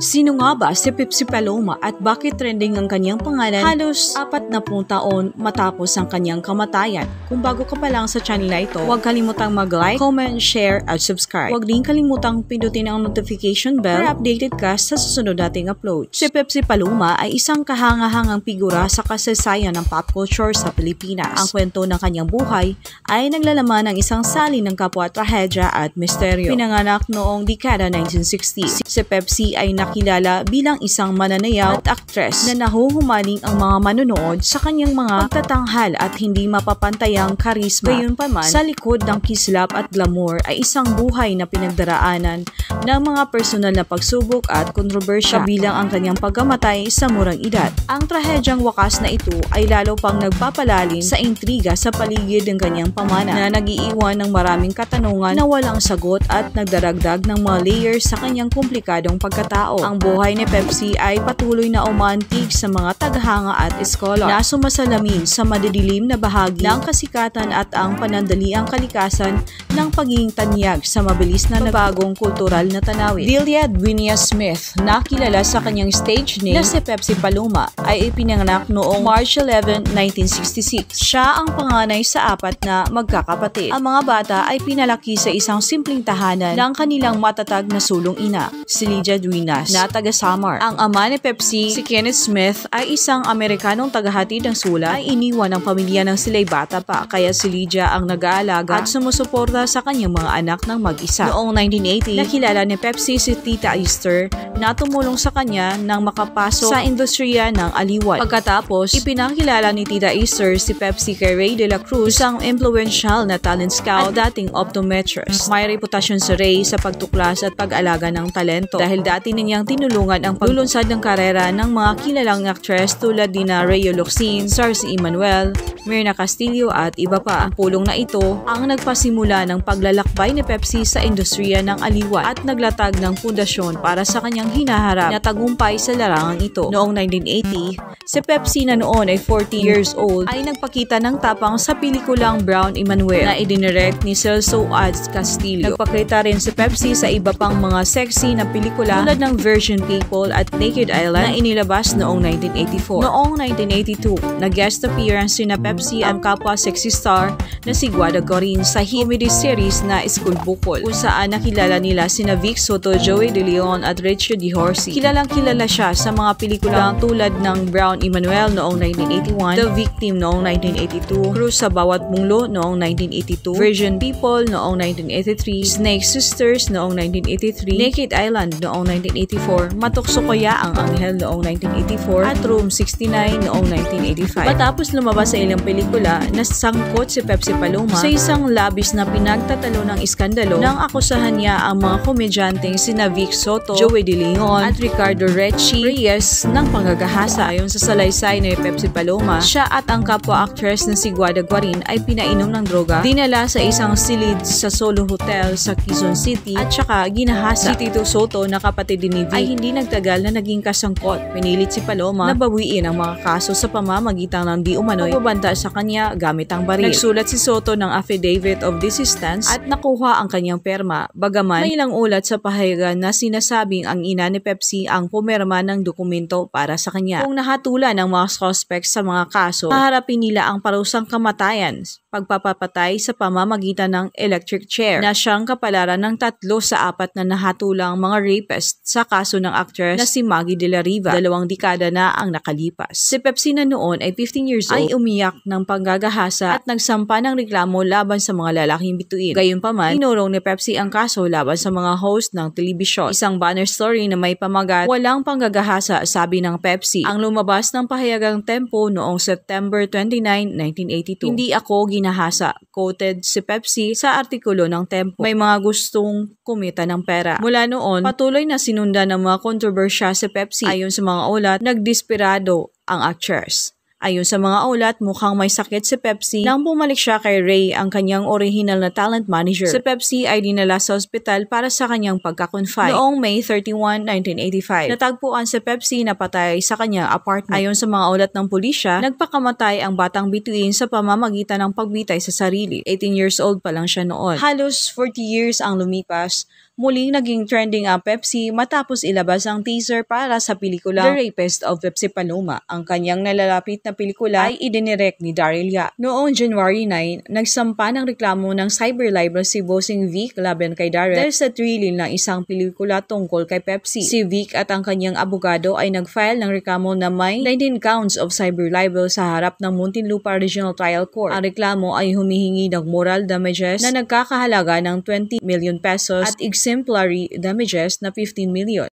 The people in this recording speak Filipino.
Sino nga ba si Pepsi Paloma at bakit trending ang kanyang pangalan halos 40 taon matapos ang kanyang kamatayan? Kung bago ka pa lang sa channel na ito, huwag kalimutang mag-like, comment, share at subscribe. Huwag din kalimutang pindutin ang notification bell para updated ka sa susunod nating upload. Si Pepsi Paloma ay isang kahangahangang figura sa kasaysayan ng pop culture sa Pilipinas. Ang kwento ng kanyang buhay ay naglalaman ng isang salin ng kapwa trahedya at misteryo. Pinanganak noong dekada 1960. Si Pepsi ay nakilala bilang isang mananayaw at aktres na nahuhumaling ang mga manonood sa kanyang mga pagtatanghal at hindi mapapantayang karisma. Gayunpaman, sa likod ng kislap at glamour ay isang buhay na pinagdaraanan ng mga personal na pagsubok at kontrobersya bilang ang kanyang pagkamatay sa murang edad. Ang trahedyang wakas na ito ay lalo pang nagpapalalim sa intriga sa paligid ng kanyang pamana na nag-iiwan ng maraming katanungan na walang sagot at nagdaragdag ng mga layers sa kanyang komplikadong pagkatao. Ang buhay ni Pepsi ay patuloy na umaantig sa mga tagahanga at scholar na sumasalamin sa madidilim na bahagi ng kasikatan at ang panandaliang kalikasan ng pagiging tanyag sa mabilis na nabagong kultural na tanawin. Delia Dwinia Smith, na kilala sa kanyang stage name na si Pepsi Paloma, ay ipinanganak noong March 11, 1966. Siya ang panganay sa apat na magkakapatid. Ang mga bata ay pinalaki sa isang simpleng tahanan ng kanilang matatag na sulong ina, si Lydia Duenas, na taga Samar. Ang ama ni Pepsi, si Kenneth Smith, ay isang Amerikanong tagahatid ng sulat ay iniwan ng pamilya ng sila'y bata pa, kaya si Lydia ang nag-aalaga at sumusuporta sa kanyang mga anak ng mag-isa. Noong 1980, nakilala ni Pepsi si Tita Esther na tumulong sa kanya nang makapasok sa industriya ng aliwan. Pagkatapos, ipinakilala ni Tita Esther si Pepsi kay Ray De La Cruz, isang influential na talent scout at dating optometrist. May reputasyon si Ray sa pagtuklas at pag-alaga ng talento dahil dati ninyang tinulungan ang paglulunsad ng karera ng mga kilalang actress tulad ni Rhea Loxin, Sarcy Emanuel, Myrna Castillo at iba pa. Ang pulong na ito ang nagpasimula ng paglalakbay ni Pepsi sa industriya ng aliwan at naglatag ng pundasyon para sa kanyang hinaharap na tagumpay sa larangang ito. Noong 1980, si Pepsi na noon ay 40 years old ay nagpakita ng tapang sa pelikulang Brown Emanuel na idinirect ni Celso Ads Castillo. Nagpakita rin si Pepsi sa iba pang mga sexy na pelikula tulad ng Virgin People at Naked Island na inilabas noong 1984. Noong 1982, nag-guest appearance si Pepsi ang kapwa sexy star na si Guada Corin sa comedy series na School Bukol, kung saan nakilala nila sina Vic Soto, Joey De Leon at Richard D. Horsey. Kilalang kilala siya sa mga pelikulang tulad ng Brown Emanuel noong 1981, The Victim noong 1982, Cruz sa Bawat Bunglo noong 1982, Virgin People noong 1983, Snake Sisters noong 1983, Naked Island noong 1984, Matukso Koya ang Anghel noong 1984, at Room 69 noong 1985. Matapos lumabas sa ilang pelikula, nasangkot si Pepsi Paloma sa isang labis na pinagtatalo ng iskandalo nang akusahan niya ang mga komedyanteng sina Vic Soto, Joey De Leon at Ricardo Recchi Reyes ng panggagahasa. Ayon sa salaysay ni Pepsi Paloma, siya at ang kapwa actress na si Guada Guarin ay pinainom ng droga, dinala sa isang silid sa Solo Hotel sa Quezon City at saka ginahasa. Si Tito Soto na kapatid ni Vic ay hindi nagtagal na naging kasangkot. Pinilit si Paloma na bawiin ang mga kaso sa pamamagitan ng di umano'y pagbabanta sa kanya gamit ang baril. Nagsulat si Soto ng affidavit of desistance at nakuha ang kanyang perma, bagaman may ilang ulat sa pahayagan na sinasabing ang ina ni Pepsi ang pumirma ng dokumento para sa kanya. Kung nahatulan ng mga suspects sa mga kaso, haharapin nila ang parusang kamatayan, pagpapapatay sa pamamagitan ng electric chair, na siyang kapalaran ng 3 sa 4 na nahatulang mga rapist sa kaso ng actress na si Maggie de la Riva. 2 dekada na ang nakalipas. Si Pepsi na noon ay 15 years old ay umiyak ng panggagahasa at nagsampa ng reklamo laban sa mga lalaking bituin. Gayunpaman, inurong ni Pepsi ang kaso laban sa mga host ng telebisyon. Isang banner story na may pamagat, "Walang panggagahasa," sabi ng Pepsi, ang lumabas ng pahayagang Tempo noong September 29, 1982. "Hindi ako ginahasa," quoted si Pepsi sa artikulo ng Tempo. May mga gustong kumita ng pera. Mula noon, patuloy na sinundan ng mga kontrobersya si Pepsi. Ayon sa mga ulat, nagdesperado ang actress. Ayon sa mga ulat, mukhang may sakit si Pepsi nang bumalik siya kay Ray, ang kanyang original na talent manager. Si Pepsi ay dinala sa ospital para sa kanyang pagka-confine. Noong May 31, 1985, natagpuan si Pepsi na patay sa kanyang apartment. Ayon sa mga ulat ng pulisya, nagpakamatay ang batang bituin sa pamamagitan ng pagbitay sa sarili. 18 years old pa lang siya noon. Halos 40 years ang lumipas Muling naging trending ang Pepsi matapos ilabas ang teaser para sa pelikula The Rapist of Pepsi Paloma. Ang kanyang nalalapit na pelikula ay idinirect ni Daryl Yap. Noong January 9, nagsampa ng reklamo ng cyberlibel si Bossing Vic laban kay Daryl dahil sa thrilling ng isang pelikula tungkol kay Pepsi. Si Vic at ang kanyang abogado ay nag-file ng reklamo na may 19 counts of cyberlibel sa harap ng Muntinlupa Regional Trial Court. Ang reklamo ay humihingi ng moral damages na nagkakahalaga ng 20 million pesos at exemplary damages na 15 million.